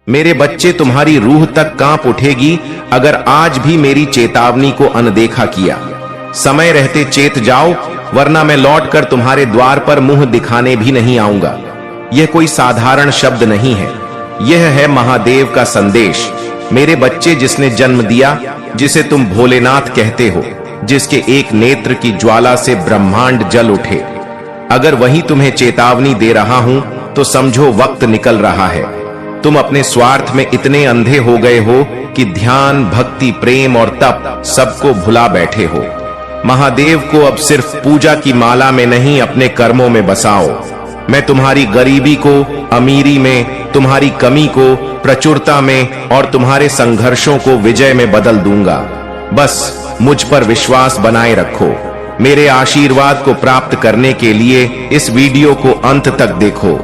मेरे बच्चे, तुम्हारी रूह तक कांप उठेगी अगर आज भी मेरी चेतावनी को अनदेखा किया। समय रहते चेत जाओ, वरना मैं लौटकर तुम्हारे द्वार पर मुंह दिखाने भी नहीं आऊंगा। यह कोई साधारण शब्द नहीं है, यह है महादेव का संदेश। मेरे बच्चे, जिसने जन्म दिया, जिसे तुम भोलेनाथ कहते हो, जिसके एक नेत्र की ज्वाला से ब्रह्मांड जल उठे, अगर वही तुम्हें चेतावनी दे रहा हूं तो समझो वक्त निकल रहा है। तुम अपने स्वार्थ में इतने अंधे हो गए हो कि ध्यान, भक्ति, प्रेम और तप सबको भुला बैठे हो। महादेव को अब सिर्फ पूजा की माला में नहीं, अपने कर्मों में बसाओ। मैं तुम्हारी गरीबी को अमीरी में, तुम्हारी कमी को प्रचुरता में और तुम्हारे संघर्षों को विजय में बदल दूंगा। बस मुझ पर विश्वास बनाए रखो। मेरे आशीर्वाद को प्राप्त करने के लिए इस वीडियो को अंत तक देखो।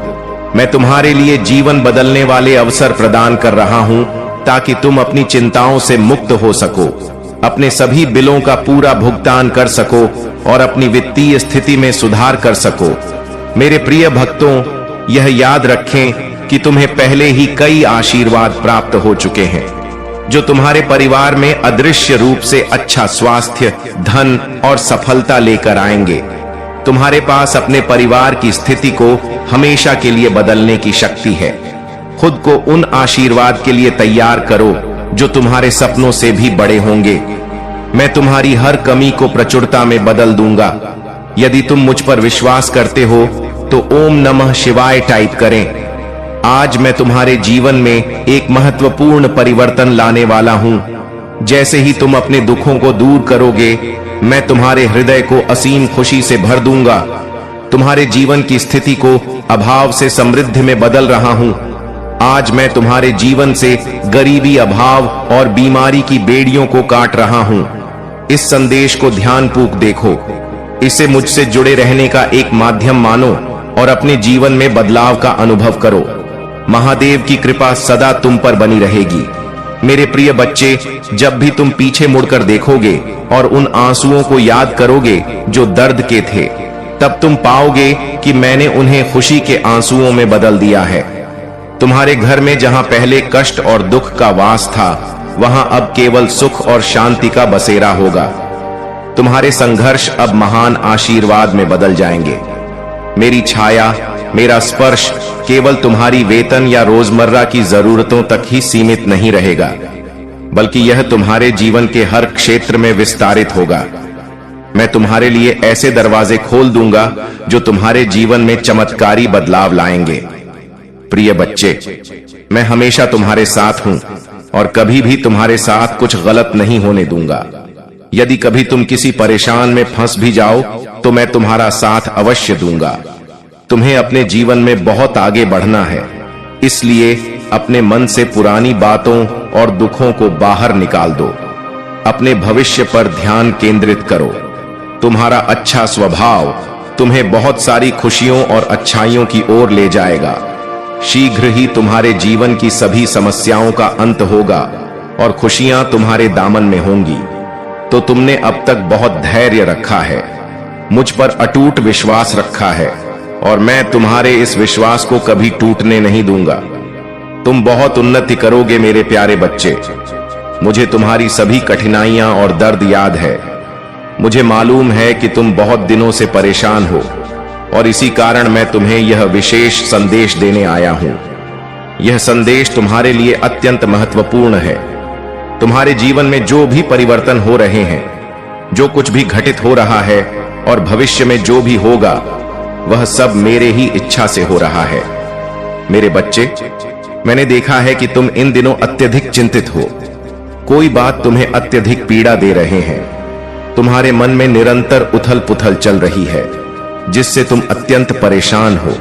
मैं तुम्हारे लिए जीवन बदलने वाले अवसर प्रदान कर रहा हूं ताकि तुम अपनी चिंताओं से मुक्त हो सको, अपने सभी बिलों का पूरा भुगतान कर सको और अपनी वित्तीय स्थिति में सुधार कर सको। मेरे प्रिय भक्तों, यह याद रखें कि तुम्हें पहले ही कई आशीर्वाद प्राप्त हो चुके हैं, जो तुम्हारे परिवार में अदृश्य रूप से अच्छा स्वास्थ्य, धन और सफलता लेकर आएंगे। तुम्हारे पास अपने परिवार की स्थिति को हमेशा के लिए बदलने की शक्ति है। खुद को उन आशीर्वाद के लिए तैयार करो जो तुम्हारे सपनों से भी बड़े होंगे। मैं तुम्हारी हर कमी को प्रचुरता में बदल दूंगा। यदि तुम मुझ पर विश्वास करते हो तो ओम नमः शिवाय टाइप करें। आज मैं तुम्हारे जीवन में एक महत्वपूर्ण परिवर्तन लाने वाला हूं। जैसे ही तुम अपने दुखों को दूर करोगे, मैं तुम्हारे हृदय को असीम खुशी से भर दूंगा। तुम्हारे जीवन की स्थिति को अभाव से समृद्धि में बदल रहा हूं। आज मैं तुम्हारे जीवन से गरीबी, अभाव और बीमारी की बेड़ियों को काट रहा हूं। इस संदेश को ध्यानपूर्वक देखो, इसे मुझसे जुड़े रहने का एक माध्यम मानो और अपने जीवन में बदलाव का अनुभव करो। महादेव की कृपा सदा तुम पर बनी रहेगी। मेरे प्रिय बच्चे, जब भी तुम पीछे मुड़कर देखोगे और उन आंसुओं को याद करोगे जो दर्द के थे, तब तुम पाओगे कि मैंने उन्हें खुशी के आंसुओं में बदल दिया है। तुम्हारे घर में जहां पहले कष्ट और दुख का वास था, वहां अब केवल सुख और शांति का बसेरा होगा। तुम्हारे संघर्ष अब महान आशीर्वाद में बदल जाएंगे। मेरी छाया, मेरा स्पर्श केवल तुम्हारी वेतन या रोजमर्रा की जरूरतों तक ही सीमित नहीं रहेगा, बल्कि यह तुम्हारे जीवन के हर क्षेत्र में विस्तारित होगा। मैं तुम्हारे लिए ऐसे दरवाजे खोल दूंगा जो तुम्हारे जीवन में चमत्कारी बदलाव लाएंगे। प्रिय बच्चे, मैं हमेशा तुम्हारे साथ हूं और कभी भी तुम्हारे साथ कुछ गलत नहीं होने दूंगा। यदि कभी तुम किसी परेशान में फंस भी जाओ तो मैं तुम्हारा साथ अवश्य दूंगा। तुम्हें अपने जीवन में बहुत आगे बढ़ना है, इसलिए अपने मन से पुरानी बातों और दुखों को बाहर निकाल दो। अपने भविष्य पर ध्यान केंद्रित करो। तुम्हारा अच्छा स्वभाव तुम्हें बहुत सारी खुशियों और अच्छाइयों की ओर ले जाएगा। शीघ्र ही तुम्हारे जीवन की सभी समस्याओं का अंत होगा और खुशियां तुम्हारे दामन में होंगी। तो तुमने अब तक बहुत धैर्य रखा है, मुझ पर अटूट विश्वास रखा है और मैं तुम्हारे इस विश्वास को कभी टूटने नहीं दूंगा। तुम बहुत उन्नति करोगे मेरे प्यारे बच्चे। मुझे तुम्हारी सभी कठिनाइयां और दर्द याद है। मुझे मालूम है कि तुम बहुत दिनों से परेशान हो और इसी कारण मैं तुम्हें यह विशेष संदेश देने आया हूं। यह संदेश तुम्हारे लिए अत्यंत महत्वपूर्ण है। तुम्हारे जीवन में जो भी परिवर्तन हो रहे हैं, जो कुछ भी घटित हो रहा है और भविष्य में जो भी होगा, वह सब मेरे ही इच्छा से हो रहा है। मेरे बच्चे, मैंने देखा है कि तुम इन दिनों अत्यधिक चिंतित हो। कोई बात तुम्हें अत्यधिक पीड़ा दे रहे हैं। तुम्हारे मन में निरंतर उथल पुथल चल रही है, जिससे तुम अत्यंत परेशान हो।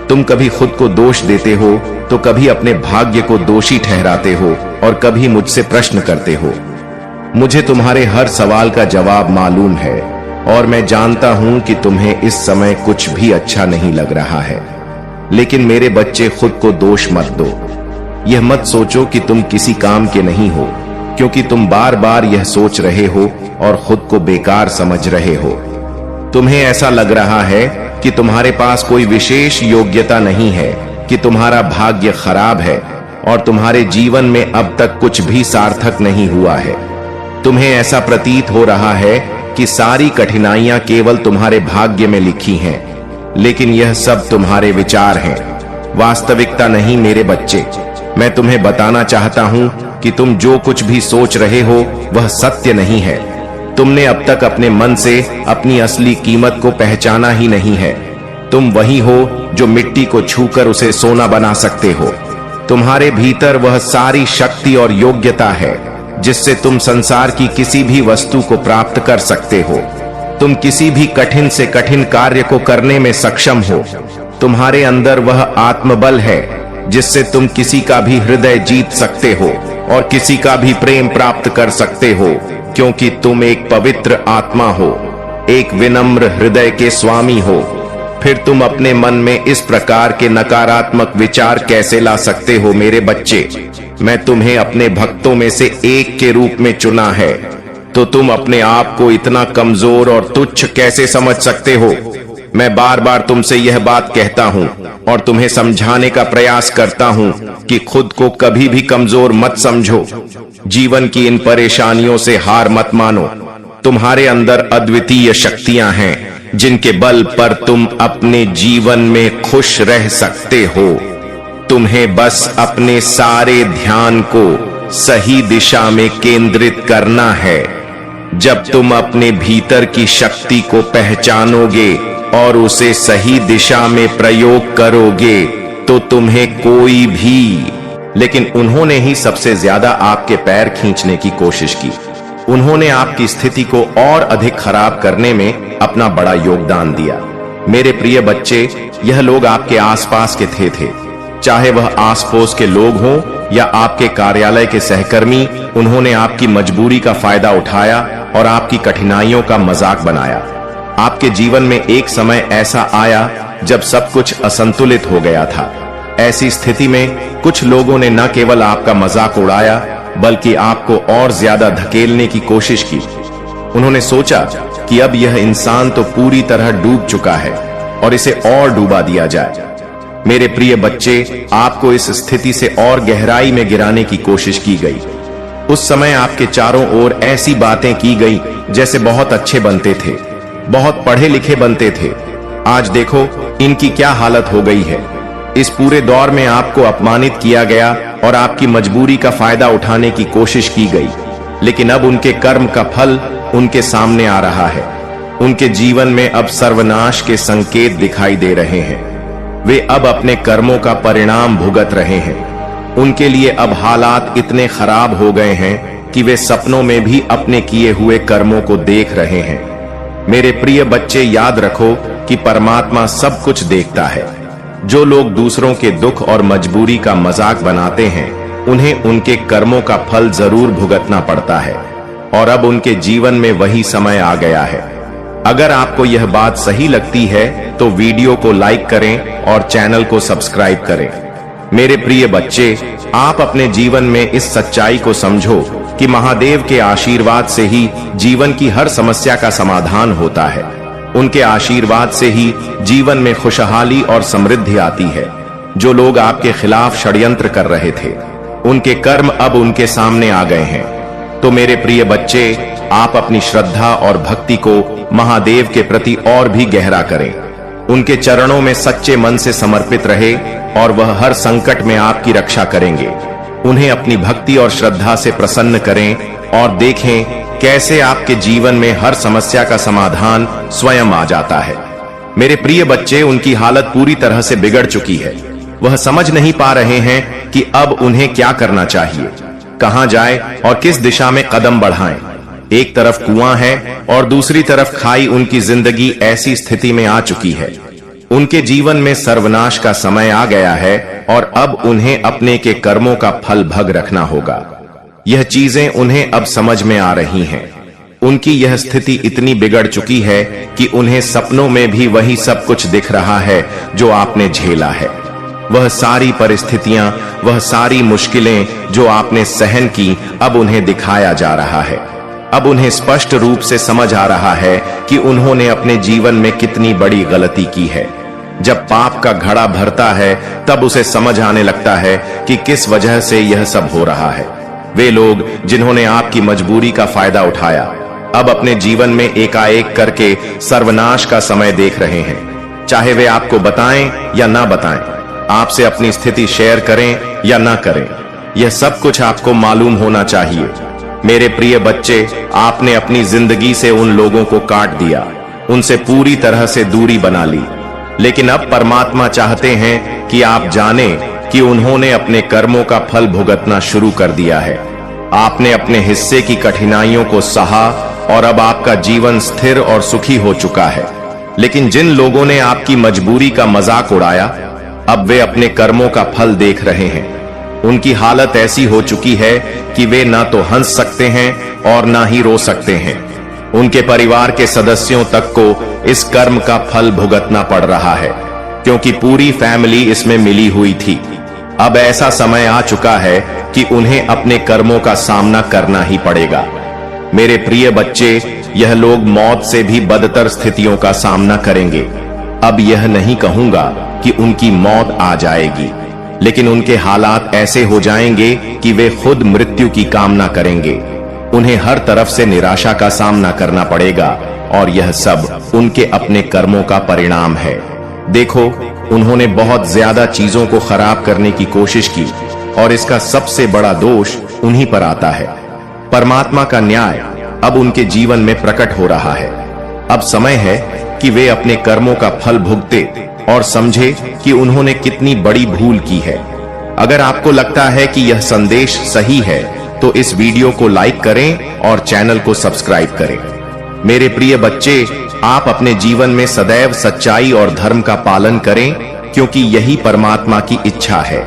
तुम कभी खुद को दोष देते हो तो कभी अपने भाग्य को दोषी ठहराते हो और कभी मुझसे प्रश्न करते हो। मुझे तुम्हारे हर सवाल का जवाब मालूम है और मैं जानता हूं कि तुम्हें इस समय कुछ भी अच्छा नहीं लग रहा है। लेकिन मेरे बच्चे, खुद को दोष मत दो। यह मत सोचो कि तुम किसी काम के नहीं हो, क्योंकि तुम बार बार यह सोच रहे हो और खुद को बेकार समझ रहे हो। तुम्हें ऐसा लग रहा है कि तुम्हारे पास कोई विशेष योग्यता नहीं है, कि तुम्हारा भाग्य खराब है और तुम्हारे जीवन में अब तक कुछ भी सार्थक नहीं हुआ है। तुम्हें ऐसा प्रतीत हो रहा है कि सारी कठिनाइयां केवल तुम्हारे भाग्य में लिखी हैं, लेकिन यह सब तुम्हारे विचार हैं, वास्तविकता नहीं मेरे बच्चे। मैं तुम्हें बताना चाहता हूं कि तुम जो कुछ भी सोच रहे हो वह सत्य नहीं है। तुमने अब तक अपने मन से अपनी असली कीमत को पहचाना ही नहीं है। तुम वही हो जो मिट्टी को छूकर उसे सोना बना सकते हो। तुम्हारे भीतर वह सारी शक्ति और योग्यता है जिससे तुम संसार की किसी भी वस्तु को प्राप्त कर सकते हो। तुम किसी भी कठिन से कठिन कार्य को करने में सक्षम हो। तुम्हारे अंदर वह आत्मबल है जिससे तुम किसी का भी हृदय जीत सकते हो और किसी का भी प्रेम प्राप्त कर सकते हो, क्योंकि तुम एक पवित्र आत्मा हो, एक विनम्र हृदय के स्वामी हो। फिर तुम अपने मन में इस प्रकार के नकारात्मक विचार कैसे ला सकते हो मेरे बच्चे? मैं तुम्हें अपने भक्तों में से एक के रूप में चुना है, तो तुम अपने आप को इतना कमजोर और तुच्छ कैसे समझ सकते हो? मैं बार बार तुमसे यह बात कहता हूं और तुम्हें समझाने का प्रयास करता हूं कि खुद को कभी भी कमजोर मत समझो। जीवन की इन परेशानियों से हार मत मानो। तुम्हारे अंदर अद्वितीय शक्तियां हैं जिनके बल पर तुम अपने जीवन में खुश रह सकते हो। तुम्हें बस अपने सारे ध्यान को सही दिशा में केंद्रित करना है। जब तुम अपने भीतर की शक्ति को पहचानोगे और उसे सही दिशा में प्रयोग करोगे तो तुम्हें कोई भी, लेकिन उन्होंने ही सबसे ज्यादा आपके पैर खींचने की कोशिश की। उन्होंने आपकी स्थिति को और अधिक खराब करने में अपना बड़ा योगदान दिया। मेरे प्रिय बच्चे, यह लोग आपके आसपास के थे, चाहे वह आस पड़ोस के लोग हों या आपके कार्यालय के सहकर्मी। उन्होंने आपकी मजबूरी का फायदा उठाया और आपकी कठिनाइयों का मजाक बनाया। आपके जीवन में एक समय ऐसा आया जब सब कुछ असंतुलित हो गया था। ऐसी स्थिति में कुछ लोगों ने न केवल आपका मजाक उड़ाया बल्कि आपको और ज्यादा धकेलने की कोशिश की। उन्होंने सोचा कि अब यह इंसान तो पूरी तरह डूब चुका है और इसे और डूबा दिया जाए। मेरे प्रिय बच्चे, आपको इस स्थिति से और गहराई में गिराने की कोशिश की गई। उस समय आपके चारों ओर ऐसी बातें की गई जैसे बहुत अच्छे बनते थे, बहुत पढ़े लिखे बनते थे। आज देखो इनकी क्या हालत हो गई है। इस पूरे दौर में आपको अपमानित किया गया और आपकी मजबूरी का फायदा उठाने की कोशिश की गई, लेकिन अब उनके कर्म का फल उनके सामने आ रहा है। उनके जीवन में अब सर्वनाश के संकेत दिखाई दे रहे हैं। वे अब अपने कर्मों का परिणाम भुगत रहे हैं। उनके लिए अब हालात इतने खराब हो गए हैं कि वे सपनों में भी अपने किए हुए कर्मों को देख रहे हैं। मेरे प्रिय बच्चे, याद रखो कि परमात्मा सब कुछ देखता है। जो लोग दूसरों के दुख और मजबूरी का मजाक बनाते हैं, उन्हें उनके कर्मों का फल जरूर भुगतना पड़ता है और अब उनके जीवन में वही समय आ गया है। अगर आपको यह बात सही लगती है तो वीडियो को लाइक करें और चैनल को सब्सक्राइब करें। मेरे प्रिय बच्चे, आप अपने जीवन में इस सच्चाई को समझो कि महादेव के आशीर्वाद से ही जीवन की हर समस्या का समाधान होता है। उनके आशीर्वाद से ही जीवन में खुशहाली और समृद्धि आती है। जो लोग आपके खिलाफ षड्यंत्र कर रहे थे, उनके कर्म अब उनके सामने आ गए हैं। तो मेरे प्रिय बच्चे, आप अपनी श्रद्धा और भक्ति को महादेव के प्रति और भी गहरा करें। उनके चरणों में सच्चे मन से समर्पित रहे और वह हर संकट में आपकी रक्षा करेंगे। उन्हें अपनी भक्ति और श्रद्धा से प्रसन्न करें और देखें कैसे आपके जीवन में हर समस्या का समाधान स्वयं आ जाता है। मेरे प्रिय बच्चे, उनकी हालत पूरी तरह से बिगड़ चुकी है। वह समझ नहीं पा रहे हैं कि अब उन्हें क्या करना चाहिए, कहां जाए और किस दिशा में कदम बढ़ाएं। एक तरफ कुआं है और दूसरी तरफ खाई। उनकी जिंदगी ऐसी स्थिति में आ चुकी है। उनके जीवन में सर्वनाश का समय आ गया है और अब उन्हें अपने के कर्मों का फल भग रखना होगा। यह चीजें उन्हें अब समझ में आ रही हैं। उनकी यह स्थिति इतनी बिगड़ चुकी है कि उन्हें सपनों में भी वही सब कुछ दिख रहा है जो आपने झेला है। वह सारी परिस्थितियां, वह सारी मुश्किलें जो आपने सहन की, अब उन्हें दिखाया जा रहा है। अब उन्हें स्पष्ट रूप से समझ आ रहा है कि उन्होंने अपने जीवन में कितनी बड़ी गलती की है। जब पाप का घड़ा भरता है तब उसे समझ आने लगता है कि किस वजह से यह सब हो रहा है। वे लोग जिन्होंने आपकी मजबूरी का फायदा उठाया, अब अपने जीवन में एकाएक करके सर्वनाश का समय देख रहे हैं। चाहे वे आपको बताएं या ना बताएं, आपसे अपनी स्थिति शेयर करें या ना करें, यह सब कुछ आपको मालूम होना चाहिए। मेरे प्रिय बच्चे, आपने अपनी जिंदगी से उन लोगों को काट दिया, उनसे पूरी तरह से दूरी बना ली। लेकिन अब परमात्मा चाहते हैं कि आप जानें कि उन्होंने अपने कर्मों का फल भुगतना शुरू कर दिया है। आपने अपने हिस्से की कठिनाइयों को सहा और अब आपका जीवन स्थिर और सुखी हो चुका है। लेकिन जिन लोगों ने आपकी मजबूरी का मजाक उड़ाया, अब वे अपने कर्मों का फल देख रहे हैं। उनकी हालत ऐसी हो चुकी है कि वे ना तो हंस सकते हैं और ना ही रो सकते हैं। उनके परिवार के सदस्यों तक को इस कर्म का फल भुगतना पड़ रहा है, क्योंकि पूरी फैमिली इसमें मिली हुई थी। अब ऐसा समय आ चुका है कि उन्हें अपने कर्मों का सामना करना ही पड़ेगा। मेरे प्रिय बच्चे, यह लोग मौत से भी बदतर स्थितियों का सामना करेंगे। अब यह नहीं कहूंगा कि उनकी मौत आ जाएगी, लेकिन उनके हालात ऐसे हो जाएंगे कि वे खुद मृत्यु की कामना करेंगे। उन्हें हर तरफ से निराशा का सामना करना पड़ेगा और यह सब उनके अपने कर्मों का परिणाम है। देखो, उन्होंने बहुत ज्यादा चीजों को खराब करने की कोशिश की और इसका सबसे बड़ा दोष उन्हीं पर आता है। परमात्मा का न्याय अब उनके जीवन में प्रकट हो रहा है। अब समय है कि वे अपने कर्मों का फल भुगते और समझे कि उन्होंने कितनी बड़ी भूल की है। अगर आपको लगता है कि यह संदेश सही है तो इस वीडियो को लाइक करें और चैनल को सब्सक्राइब करें। मेरे प्रिय बच्चे, आप अपने जीवन में सदैव सच्चाई और धर्म का पालन करें, क्योंकि यही परमात्मा की इच्छा है।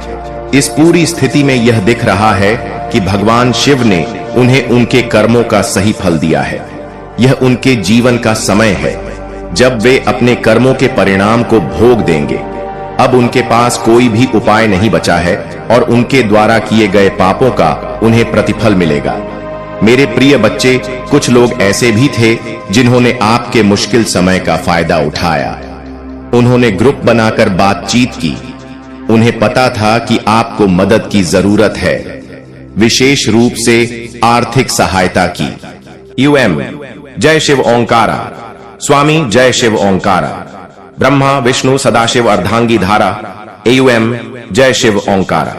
इस पूरी स्थिति में यह दिख रहा है कि भगवान शिव ने उन्हें उनके कर्मों का सही फल दिया है। यह उनके जीवन का समय है जब वे अपने कर्मों के परिणाम को भोग देंगे। अब उनके पास कोई भी उपाय नहीं बचा है और उनके द्वारा किए गए पापों का उन्हें प्रतिफल मिलेगा। मेरे प्रिय बच्चे, कुछ लोग ऐसे भी थे जिन्होंने आपके मुश्किल समय का फायदा उठाया। उन्होंने ग्रुप बनाकर बातचीत की। उन्हें पता था कि आपको मदद की जरूरत है, विशेष रूप से आर्थिक सहायता की। यूएम जय शिव ओंकारा, स्वामी जय शिव ओंकारा, ब्रह्मा विष्णु सदाशिव अर्धांगी धारा, एयूएम जय शिव ओंकारा।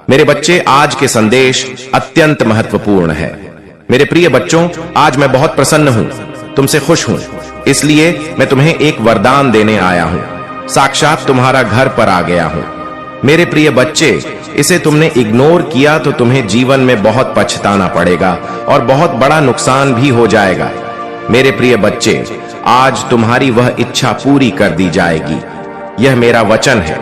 मेरे बच्चे, आज के संदेश अत्यंत महत्वपूर्ण है। मेरे प्रिय बच्चों, आज मैं बहुत प्रसन्न हूं, तुमसे खुश हूं, इसलिए मैं तुम्हें एक वरदान देने आया हूं। साक्षात तुम्हारा घर पर आ गया हूं। मेरे प्रिय बच्चे, इसे तुमने इग्नोर किया तो तुम्हें जीवन में बहुत पछताना पड़ेगा और बहुत बड़ा नुकसान भी हो जाएगा। मेरे प्रिय बच्चे, आज तुम्हारी वह इच्छा पूरी कर दी जाएगी, यह मेरा वचन है।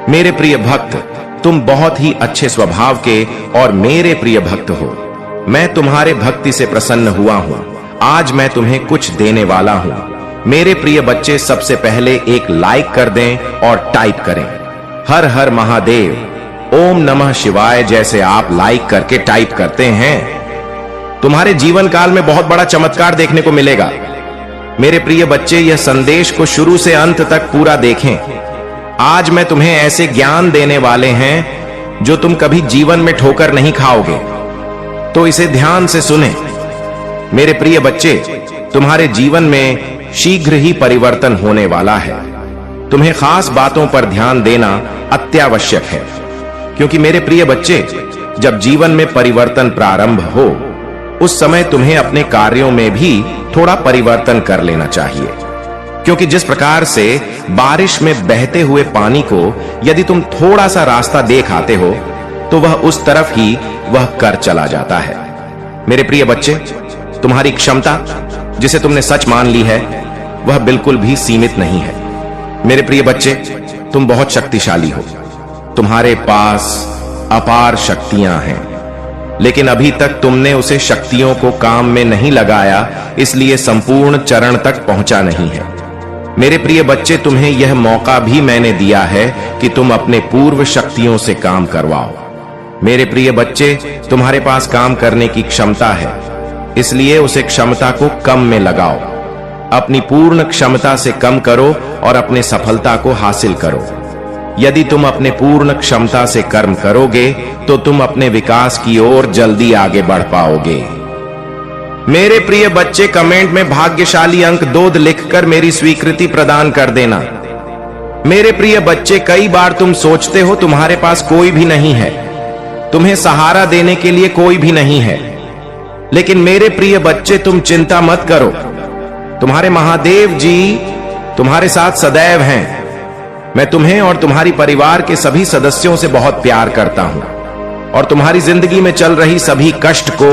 मेरे प्रिय भक्त, तुम बहुत ही अच्छे स्वभाव के और मेरे प्रिय भक्त हो। मैं तुम्हारे भक्ति से प्रसन्न हुआ हूं। आज मैं तुम्हें कुछ देने वाला हूं। मेरे प्रिय बच्चे, सबसे पहले एक लाइक कर दें और टाइप करें हर हर महादेव, ओम नमः शिवाय। जैसे आप लाइक करके टाइप करते हैं, तुम्हारे जीवन काल में बहुत बड़ा चमत्कार देखने को मिलेगा। मेरे प्रिय बच्चे, यह संदेश को शुरू से अंत तक पूरा देखें। आज मैं तुम्हें ऐसे ज्ञान देने वाले हैं जो तुम कभी जीवन में ठोकर नहीं खाओगे, तो इसे ध्यान से सुने। मेरे प्रिय बच्चे, तुम्हारे जीवन में शीघ्र ही परिवर्तन होने वाला है। तुम्हें खास बातों पर ध्यान देना अत्यावश्यक है, क्योंकि मेरे प्रिय बच्चे, जब जीवन में परिवर्तन प्रारंभ हो उस समय तुम्हें अपने कार्यों में भी थोड़ा परिवर्तन कर लेना चाहिए। क्योंकि जिस प्रकार से बारिश में बहते हुए पानी को यदि तुम थोड़ा सा रास्ता देख आते हो तो वह उस तरफ ही वह कर चला जाता है। मेरे प्रिय बच्चे, तुम्हारी क्षमता जिसे तुमने सच मान ली है वह बिल्कुल भी सीमित नहीं है। मेरे प्रिय बच्चे, तुम बहुत शक्तिशाली हो। तुम्हारे पास अपार शक्तियां हैं, लेकिन अभी तक तुमने उसे शक्तियों को काम में नहीं लगाया, इसलिए संपूर्ण चरण तक पहुंचा नहीं है। मेरे प्रिय बच्चे, तुम्हें यह मौका भी मैंने दिया है कि तुम अपने पूर्व शक्तियों से काम करवाओ। मेरे प्रिय बच्चे, तुम्हारे पास काम करने की क्षमता है, इसलिए उसे क्षमता को कम में लगाओ। अपनी पूर्ण क्षमता से कम करो और अपने सफलता को हासिल करो। यदि तुम अपने पूर्ण क्षमता से कर्म करोगे तो तुम अपने विकास की ओर जल्दी आगे बढ़ पाओगे। मेरे प्रिय बच्चे, कमेंट में भाग्यशाली अंक 2 लिखकर मेरी स्वीकृति प्रदान कर देना। मेरे प्रिय बच्चे, कई बार तुम सोचते हो तुम्हारे पास कोई भी नहीं है, तुम्हें सहारा देने के लिए कोई भी नहीं है। लेकिन मेरे प्रिय बच्चे, तुम चिंता मत करो, तुम्हारे महादेव जी तुम्हारे साथ सदैव हैं। मैं तुम्हें और तुम्हारी परिवार के सभी सदस्यों से बहुत प्यार करता हूं और तुम्हारी जिंदगी में चल रही सभी कष्ट को,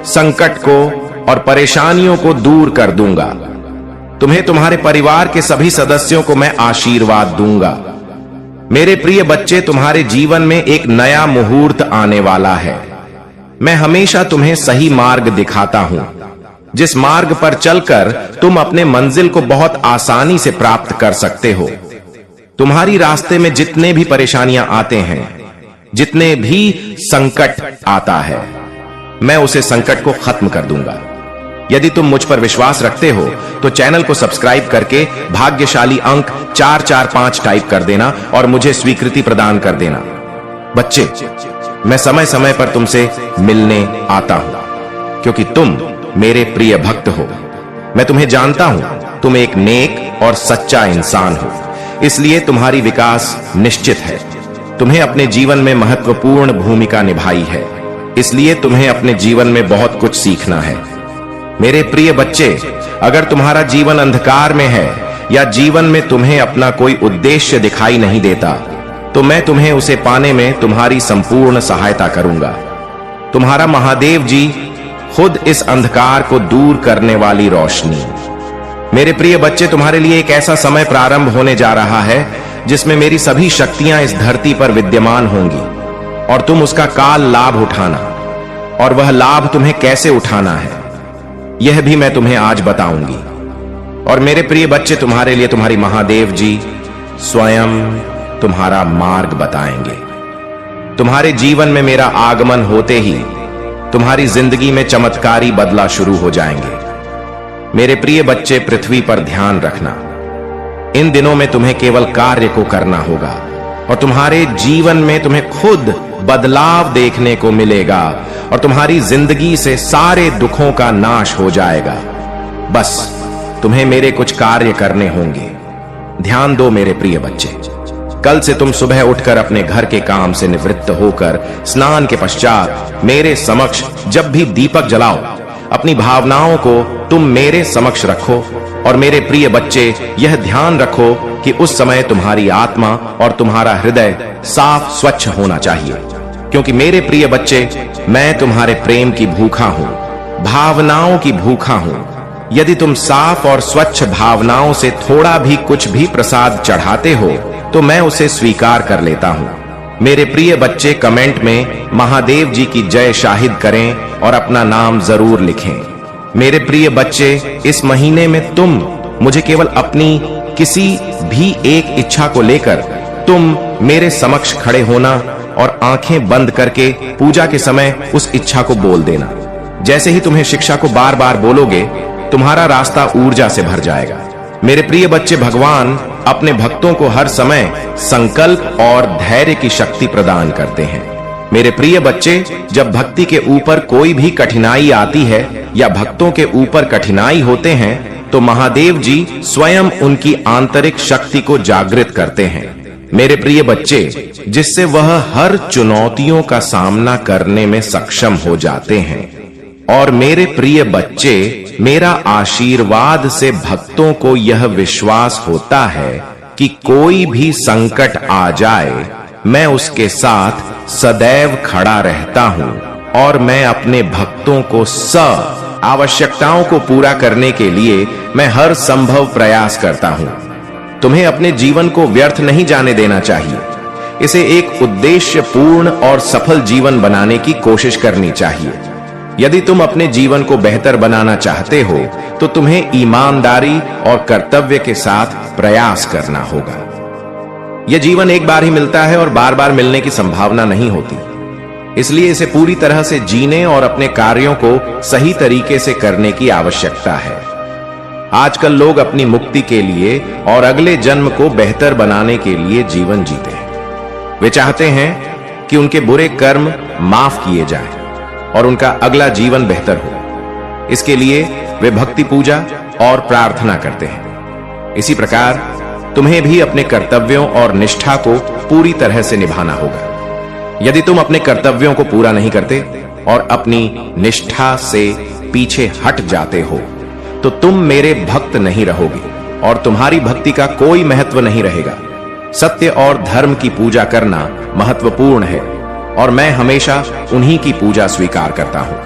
संकट को और परेशानियों को दूर कर दूंगा। तुम्हें तुम्हारे परिवार के सभी सदस्यों को मैं आशीर्वाद दूंगा। मेरे प्रिय बच्चे, तुम्हारे जीवन में एक नया मुहूर्त आने वाला है। मैं हमेशा तुम्हें सही मार्ग दिखाता हूं, जिस मार्ग पर चलकर तुम अपने मंजिल को बहुत आसानी से प्राप्त कर सकते हो। तुम्हारी रास्ते में जितने भी परेशानियां आते हैं, जितने भी संकट आता है, मैं उसे संकट को खत्म कर दूंगा। यदि तुम मुझ पर विश्वास रखते हो तो चैनल को सब्सक्राइब करके भाग्यशाली अंक 445 टाइप कर देना और मुझे स्वीकृति प्रदान कर देना। बच्चे, मैं समय समय पर तुमसे मिलने आता हूं क्योंकि तुम मेरे प्रिय भक्त हो। मैं तुम्हें जानता हूं, तुम एक नेक और सच्चा इंसान हो, इसलिए तुम्हारी विकास निश्चित है। तुम्हें अपने जीवन में महत्वपूर्ण भूमिका निभाई है, इसलिए तुम्हें अपने जीवन में बहुत कुछ सीखना है। मेरे प्रिय बच्चे, अगर तुम्हारा जीवन अंधकार में है या जीवन में तुम्हें अपना कोई उद्देश्य दिखाई नहीं देता, तो मैं तुम्हें उसे पाने में तुम्हारी संपूर्ण सहायता करूंगा। तुम्हारा महादेव जी खुद इस अंधकार को दूर करने वाली रोशनी। मेरे प्रिय बच्चे, तुम्हारे लिए एक ऐसा समय प्रारंभ होने जा रहा है जिसमें मेरी सभी शक्तियां इस धरती पर विद्यमान होंगी और तुम उसका काल लाभ उठाना, और वह लाभ तुम्हें कैसे उठाना है यह भी मैं तुम्हें आज बताऊंगी। और मेरे प्रिय बच्चे, तुम्हारे लिए तुम्हारी महादेव जी स्वयं तुम्हारा मार्ग बताएंगे। तुम्हारे जीवन में मेरा आगमन होते ही तुम्हारी जिंदगी में चमत्कारी बदलाव शुरू हो जाएंगे। मेरे प्रिय बच्चे, पृथ्वी पर ध्यान रखना। इन दिनों में तुम्हें केवल कार्य को करना होगा और तुम्हारे जीवन में तुम्हें खुद बदलाव देखने को मिलेगा और तुम्हारी जिंदगी से सारे दुखों का नाश हो जाएगा। बस तुम्हें मेरे कुछ कार्य करने होंगे। ध्यान दो मेरे प्रिय बच्चे, कल से तुम सुबह उठकर अपने घर के काम से निवृत्त होकर स्नान के पश्चात मेरे समक्ष जब भी दीपक जलाओ, अपनी भावनाओं को तुम मेरे समक्ष रखो। और मेरे प्रिय बच्चे, यह ध्यान रखो कि उस समय तुम्हारी आत्मा और तुम्हारा हृदय साफ स्वच्छ होना चाहिए, क्योंकि मेरे प्रिय बच्चे, मैं तुम्हारे प्रेम की भूखा हूं, भावनाओं की भूखा हूं। यदि तुम साफ और स्वच्छ भावनाओं से थोड़ा भी कुछ भी प्रसाद चढ़ाते हो तो मैं उसे स्वीकार कर लेता हूं। मेरे प्रिय बच्चे, कमेंट में महादेव जी की जय शाहिद करें और अपना नाम जरूर लिखें। मेरे प्रिय बच्चे, इस महीने में तुम मुझे केवल अपनी किसी भी एक इच्छा को लेकर तुम मेरे समक्ष खड़े होना और आंखें बंद करके पूजा के समय उस इच्छा को बोल देना। जैसे ही तुम्हें शिक्षा को बार बार बोलोगे, तुम्हारा रास्ता ऊर्जा से भर जाएगा। मेरे प्रिय बच्चे, भगवान अपने भक्तों को हर समय संकल्प और धैर्य की शक्ति प्रदान करते हैं। मेरे प्रिय बच्चे, जब भक्ति के ऊपर कोई भी कठिनाई आती है या भक्तों के ऊपर कठिनाई होते हैं तो महादेव जी स्वयं उनकी आंतरिक शक्ति को जागृत करते हैं। मेरे प्रिय बच्चे, जिससे वह हर चुनौतियों का सामना करने में सक्षम हो जाते हैं। और मेरे प्रिय बच्चे, मेरा आशीर्वाद से भक्तों को यह विश्वास होता है कि कोई भी संकट आ जाए, मैं उसके साथ सदैव खड़ा रहता हूं और मैं अपने भक्तों को आवश्यकताओं को पूरा करने के लिए मैं हर संभव प्रयास करता हूं। तुम्हें अपने जीवन को व्यर्थ नहीं जाने देना चाहिए। इसे एक उद्देश्यपूर्ण और सफल जीवन बनाने की कोशिश करनी चाहिए। यदि तुम अपने जीवन को बेहतर बनाना चाहते हो तो तुम्हें ईमानदारी और कर्तव्य के साथ प्रयास करना होगा। यह जीवन एक बार ही मिलता है और बार बार मिलने की संभावना नहीं होती, इसलिए इसे पूरी तरह से जीने और अपने कार्यों को सही तरीके से करने की आवश्यकता है। आजकल लोग अपनी मुक्ति के लिए और अगले जन्म को बेहतर बनाने के लिए जीवन जीते हैं। वे चाहते हैं कि उनके बुरे कर्म माफ किए जाएं और उनका अगला जीवन बेहतर हो। इसके लिए वे भक्ति पूजा और प्रार्थना करते हैं। इसी प्रकार तुम्हें भी अपने कर्तव्यों और निष्ठा को पूरी तरह से निभाना होगा। यदि तुम अपने कर्तव्यों को पूरा नहीं करते और अपनी निष्ठा से पीछे हट जाते हो तो तुम मेरे भक्त नहीं रहोगे और तुम्हारी भक्ति का कोई महत्व नहीं रहेगा। सत्य और धर्म की पूजा करना महत्वपूर्ण है और मैं हमेशा उन्हीं की पूजा स्वीकार करता हूं।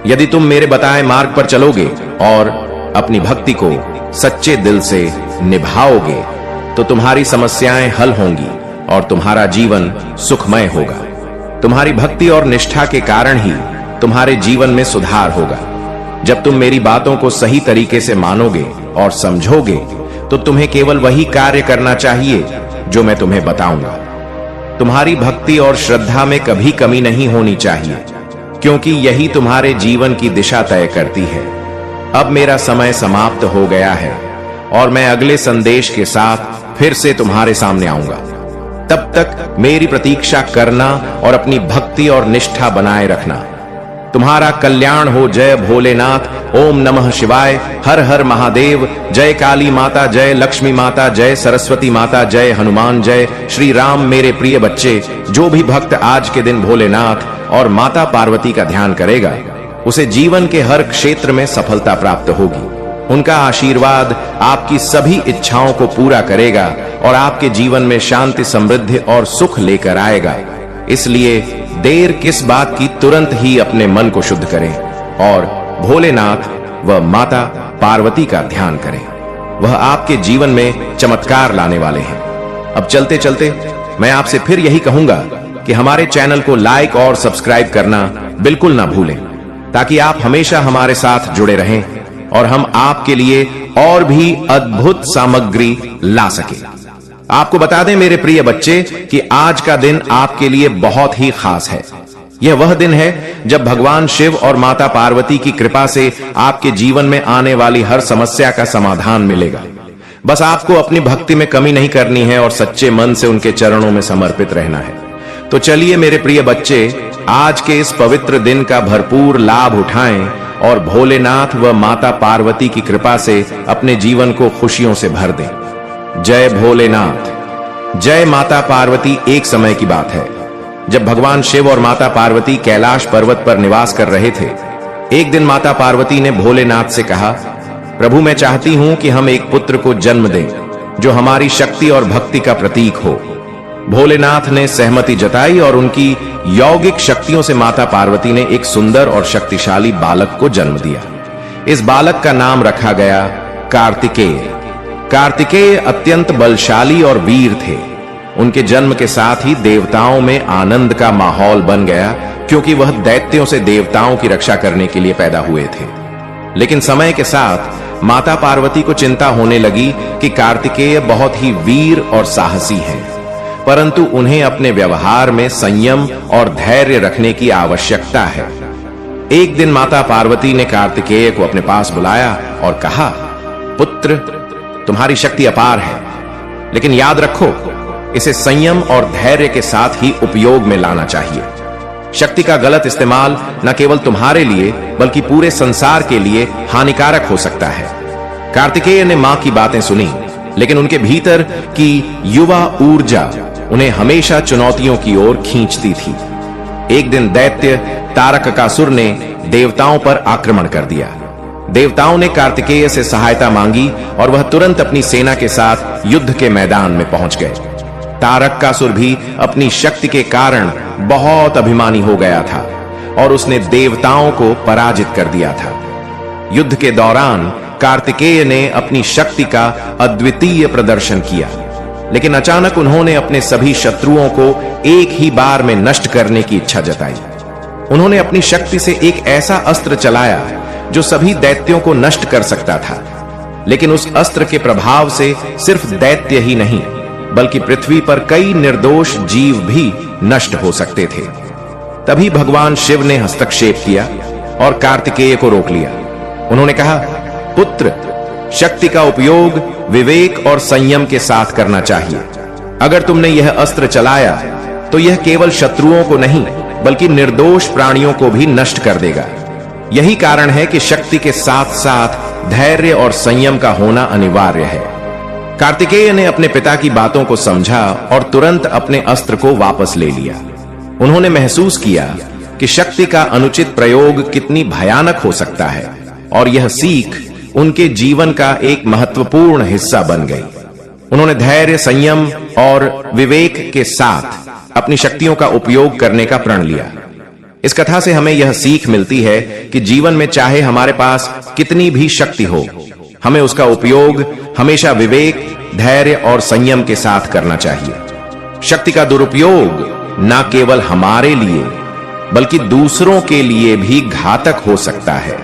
यदि तुम मेरे बताए मार्ग पर चलोगे और अपनी भक्ति को सच्चे दिल से निभाओगे तो तुम्हारी समस्याएं हल होंगी और तुम्हारा जीवन सुखमय होगा। तुम्हारी भक्ति और निष्ठा के कारण ही तुम्हारे जीवन में सुधार होगा। जब तुम मेरी बातों को सही तरीके से मानोगे और समझोगे तो तुम्हें केवल वही कार्य करना चाहिए जो मैं तुम्हें बताऊंगा। तुम्हारी भक्ति और श्रद्धा में कभी कमी नहीं होनी चाहिए, क्योंकि यही तुम्हारे जीवन की दिशा तय करती है। अब मेरा समय समाप्त हो गया है और मैं अगले संदेश के साथ फिर से तुम्हारे सामने आऊंगा। तब तक मेरी प्रतीक्षा करना और अपनी भक्ति और निष्ठा बनाए रखना। तुम्हारा कल्याण हो। जय भोलेनाथ। ओम नमः शिवाय। हर हर महादेव। जय काली माता, जय लक्ष्मी माता, जय सरस्वती माता, जय हनुमान, जय श्री राम। मेरे प्रिय बच्चे, जो भी भक्त आज के दिन भोलेनाथ और माता पार्वती का ध्यान करेगा उसे जीवन के हर क्षेत्र में सफलता प्राप्त होगी। उनका आशीर्वाद आपकी सभी इच्छाओं को पूरा करेगा और आपके जीवन में शांति, समृद्धि और सुख लेकर आएगा। इसलिए देर किस बात की, तुरंत ही अपने मन को शुद्ध करें और भोलेनाथ व माता पार्वती का ध्यान करें। वह आपके जीवन में चमत्कार लाने वाले हैं। अब चलते चलते मैं आपसे फिर यही कहूंगा कि हमारे चैनल को लाइक और सब्सक्राइब करना बिल्कुल ना भूलें, ताकि आप हमेशा हमारे साथ जुड़े रहें और हम आपके लिए और भी अद्भुत सामग्री ला सकें। आपको बता दें मेरे प्रिय बच्चे कि आज का दिन आपके लिए बहुत ही खास है। यह वह दिन है जब भगवान शिव और माता पार्वती की कृपा से आपके जीवन में आने वाली हर समस्या का समाधान मिलेगा। बस आपको अपनी भक्ति में कमी नहीं करनी है और सच्चे मन से उनके चरणों में समर्पित रहना है। तो चलिए मेरे प्रिय बच्चे, आज के इस पवित्र दिन का भरपूर लाभ उठाएं और भोलेनाथ व माता पार्वती की कृपा से अपने जीवन को खुशियों से भर दें। जय भोलेनाथ। जय माता पार्वती। एक समय की बात है जब भगवान शिव और माता पार्वती कैलाश पर्वत पर निवास कर रहे थे। एक दिन माता पार्वती ने भोलेनाथ से कहा, प्रभु मैं चाहती हूं कि हम एक पुत्र को जन्म दें जो हमारी शक्ति और भक्ति का प्रतीक हो। भोलेनाथ ने सहमति जताई और उनकी यौगिक शक्तियों से माता पार्वती ने एक सुंदर और शक्तिशाली बालक को जन्म दिया। इस बालक का नाम रखा गया कार्तिकेय। कार्तिकेय अत्यंत बलशाली और वीर थे। उनके जन्म के साथ ही देवताओं में आनंद का माहौल बन गया, क्योंकि वह दैत्यों से देवताओं की रक्षा करने के लिए पैदा हुए थे। लेकिन समय के साथ माता पार्वती को चिंता होने लगी कि कार्तिकेय बहुत ही वीर और साहसी हैं, परंतु उन्हें अपने व्यवहार में संयम और धैर्य रखने की आवश्यकता है। एक दिन माता पार्वती ने कार्तिकेय को अपने पास बुलाया और कहा, पुत्र तुम्हारी शक्ति अपार है, लेकिन याद रखो इसे संयम और धैर्य के साथ ही उपयोग में लाना चाहिए। शक्ति का गलत इस्तेमाल न केवल तुम्हारे लिए बल्कि पूरे संसार के लिए हानिकारक हो सकता है। कार्तिकेय ने मां की बातें सुनी, लेकिन उनके भीतर की युवा ऊर्जा उन्हें हमेशा चुनौतियों की ओर खींचती थी। एक दिन दैत्य तारकासुर ने देवताओं पर आक्रमण कर दिया। देवताओं ने कार्तिकेय से सहायता मांगी और वह तुरंत अपनी सेना के साथ युद्ध के मैदान में पहुंच गए। तारकासुर भी अपनी शक्ति के कारण बहुत अभिमानी हो गया था और उसने देवताओं को पराजित कर दिया था। युद्ध के दौरान कार्तिकेय ने अपनी शक्ति का अद्वितीय प्रदर्शन किया, लेकिन अचानक उन्होंने अपने सभी शत्रुओं को एक ही बार में नष्ट करने की इच्छा जताई। उन्होंने अपनी शक्ति से एक ऐसा अस्त्र चलाया जो सभी दैत्यों को नष्ट कर सकता था, लेकिन उस अस्त्र के प्रभाव से सिर्फ दैत्य ही नहीं बल्कि पृथ्वी पर कई निर्दोष जीव भी नष्ट हो सकते थे। तभी भगवान शिव ने हस्तक्षेप किया और कार्तिकेय को रोक लिया। उन्होंने कहा, पुत्र शक्ति का उपयोग विवेक और संयम के साथ करना चाहिए। अगर तुमने यह अस्त्र चलाया तो यह केवल शत्रुओं को नहीं बल्कि निर्दोष प्राणियों को भी नष्ट कर देगा। यही कारण है कि शक्ति के साथ साथ धैर्य और संयम का होना अनिवार्य है। कार्तिकेय ने अपने पिता की बातों को समझा और तुरंत अपने अस्त्र को वापस ले लिया। उन्होंने महसूस किया कि शक्ति का अनुचित प्रयोग कितनी भयानक हो सकता है और यह सीख उनके जीवन का एक महत्वपूर्ण हिस्सा बन गई। उन्होंने धैर्य, संयम और विवेक के साथ अपनी शक्तियों का उपयोग करने का प्रण लिया। इस कथा से हमें यह सीख मिलती है कि जीवन में चाहे हमारे पास कितनी भी शक्ति हो, हमें उसका उपयोग हमेशा विवेक, धैर्य और संयम के साथ करना चाहिए। शक्ति का दुरुपयोग न केवल हमारे लिए बल्कि दूसरों के लिए भी घातक हो सकता है।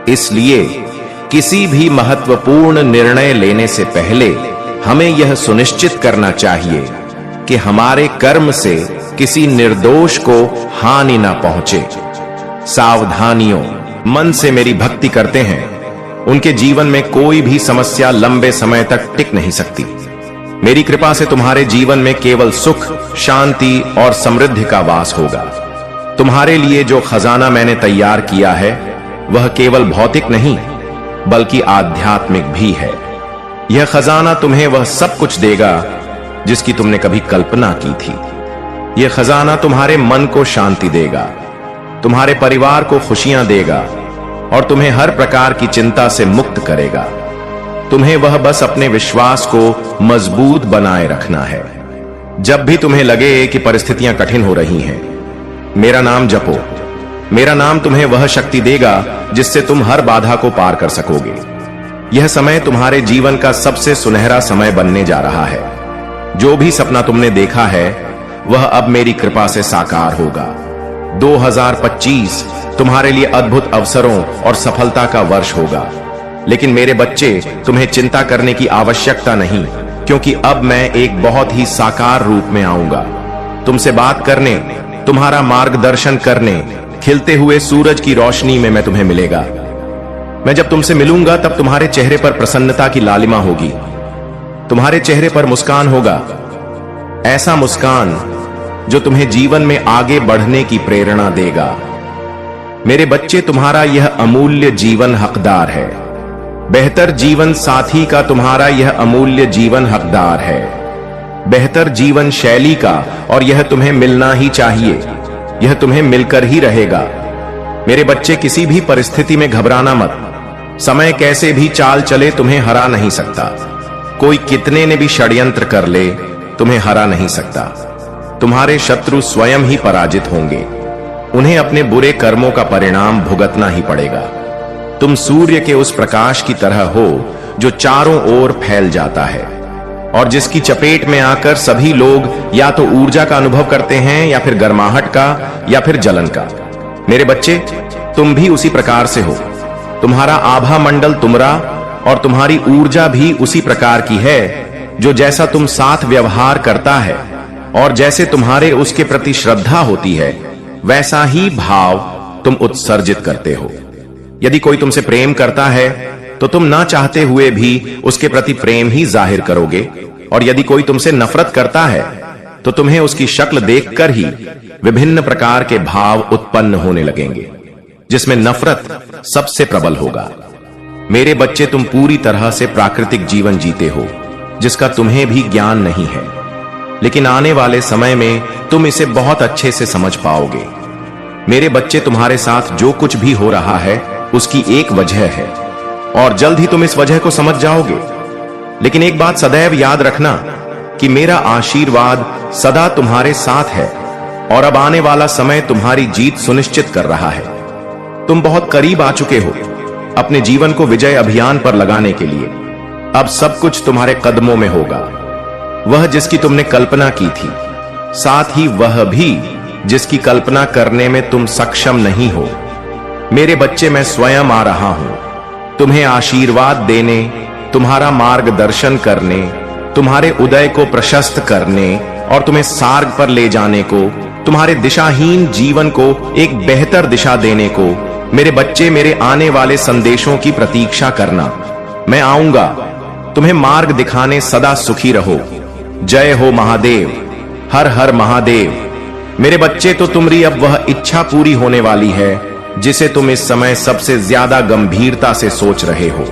इसलिए किसी भी महत्वपूर्ण निर्णय लेने से पहले हमें यह सुनिश्चित करना चाहिए कि हमारे कर्म से किसी निर्दोष को हानि ना पहुंचे। सावधानियों मन से मेरी भक्ति करते हैं, उनके जीवन में कोई भी समस्या लंबे समय तक टिक नहीं सकती। मेरी कृपा से तुम्हारे जीवन में केवल सुख, शांति और समृद्धि का वास होगा। तुम्हारे लिए जो खजाना मैंने तैयार किया है वह केवल भौतिक नहीं बल्कि आध्यात्मिक भी है। यह खजाना तुम्हें वह सब कुछ देगा जिसकी तुमने कभी कल्पना की थी। यह खजाना तुम्हारे मन को शांति देगा, तुम्हारे परिवार को खुशियां देगा और तुम्हें हर प्रकार की चिंता से मुक्त करेगा। तुम्हें वह बस अपने विश्वास को मजबूत बनाए रखना है। जब भी तुम्हें लगे कि परिस्थितियां कठिन हो रही हैं, मेरा नाम जपो। मेरा नाम तुम्हें वह शक्ति देगा जिससे तुम हर बाधा को पार कर सकोगे। यह समय तुम्हारे जीवन का सबसे सुनहरा समय बनने जा रहा है। जो भी सपना तुमने देखा है वह अब मेरी कृपा से साकार होगा। 2025 तुम्हारे लिए अद्भुत अवसरों और सफलता का वर्ष होगा। लेकिन मेरे बच्चे, तुम्हें चिंता करने की आवश्यकता नहीं, क्योंकि अब मैं एक बहुत ही साकार रूप में आऊंगा। तुमसे बात करने, तुम्हारा मार्गदर्शन करने, खिलते हुए सूरज की रोशनी में मैं तुम्हें मिलेगा। मैं जब तुमसे मिलूंगा तब तुम्हारे चेहरे पर प्रसन्नता की लालिमा होगी। तुम्हारे चेहरे पर मुस्कान होगा, ऐसा मुस्कान जो तुम्हें जीवन में आगे बढ़ने की प्रेरणा देगा। मेरे बच्चे, तुम्हारा यह अमूल्य जीवन हकदार है। बेहतर जीवन साथी का तुम्हारा यह अमूल्य जीवन हकदार है। बेहतर जीवन शैली का, और यह तुम्हें मिलना ही चाहिए। यह तुम्हें मिलकर ही रहेगा। मेरे बच्चे, किसी भी परिस्थिति में घबराना मत। समय कैसे भी चाल चले तुम्हें हरा नहीं सकता। कोई कितने ने भी षड्यंत्र कर ले तुम्हें हरा नहीं सकता। तुम्हारे शत्रु स्वयं ही पराजित होंगे। उन्हें अपने बुरे कर्मों का परिणाम भुगतना ही पड़ेगा। तुम सूर्य के उस प्रकाश की तरह हो जो चारों ओर फैल जाता है और जिसकी चपेट में आकर सभी लोग या तो ऊर्जा का अनुभव करते हैं या फिर गर्माहट का या फिर जलन का। मेरे बच्चे, तुम भी उसी प्रकार से हो। तुम्हारा आभा मंडल तुमरा और तुम्हारी ऊर्जा भी उसी प्रकार की है जो जैसा तुम साथ व्यवहार करता है और जैसे तुम्हारे उसके प्रति श्रद्धा होती है वैसा ही भाव तुम उत्सर्जित करते हो। यदि कोई तुमसे प्रेम करता है तो तुम ना चाहते हुए भी उसके प्रति प्रेम ही जाहिर करोगे, और यदि कोई तुमसे नफरत करता है तो तुम्हें उसकी शक्ल देखकर ही विभिन्न प्रकार के भाव उत्पन्न होने लगेंगे, जिसमें नफरत सबसे प्रबल होगा। मेरे बच्चे, तुम पूरी तरह से प्राकृतिक जीवन जीते हो जिसका तुम्हें भी ज्ञान नहीं है, लेकिन आने वाले समय में तुम इसे बहुत अच्छे से समझ पाओगे। मेरे बच्चे, तुम्हारे साथ जो कुछ भी हो रहा है उसकी एक वजह है और जल्द ही तुम इस वजह को समझ जाओगे। लेकिन एक बात सदैव याद रखना कि मेरा आशीर्वाद सदा तुम्हारे साथ है और अब आने वाला समय तुम्हारी जीत सुनिश्चित कर रहा है। तुम बहुत करीब आ चुके हो अपने जीवन को विजय अभियान पर लगाने के लिए। अब सब कुछ तुम्हारे कदमों में होगा। वह जिसकी तुमने कल्पना की थी, साथ ही वह भी जिसकी कल्पना करने में तुम सक्षम नहीं हो। मेरे बच्चे, मैं स्वयं आ रहा हूं तुम्हें आशीर्वाद देने, तुम्हारा मार्गदर्शन करने, तुम्हारे उदय को प्रशस्त करने और तुम्हें सार्ग पर ले जाने को, तुम्हारे दिशाहीन जीवन को एक बेहतर दिशा देने को। मेरे बच्चे, मेरे आने वाले संदेशों की प्रतीक्षा करना। मैं आऊंगा तुम्हें मार्ग दिखाने, सदा सुखी रहो। जय हो महादेव, हर हर महादेव। मेरे बच्चे, तो तुम्हारी अब वह इच्छा पूरी होने वाली है जिसे तुम इस समय सबसे ज्यादा गंभीरता से सोच रहे हो।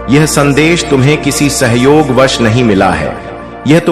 यह संदेश तुम्हें किसी सहयोगवश नहीं मिला है, यह तुम्हें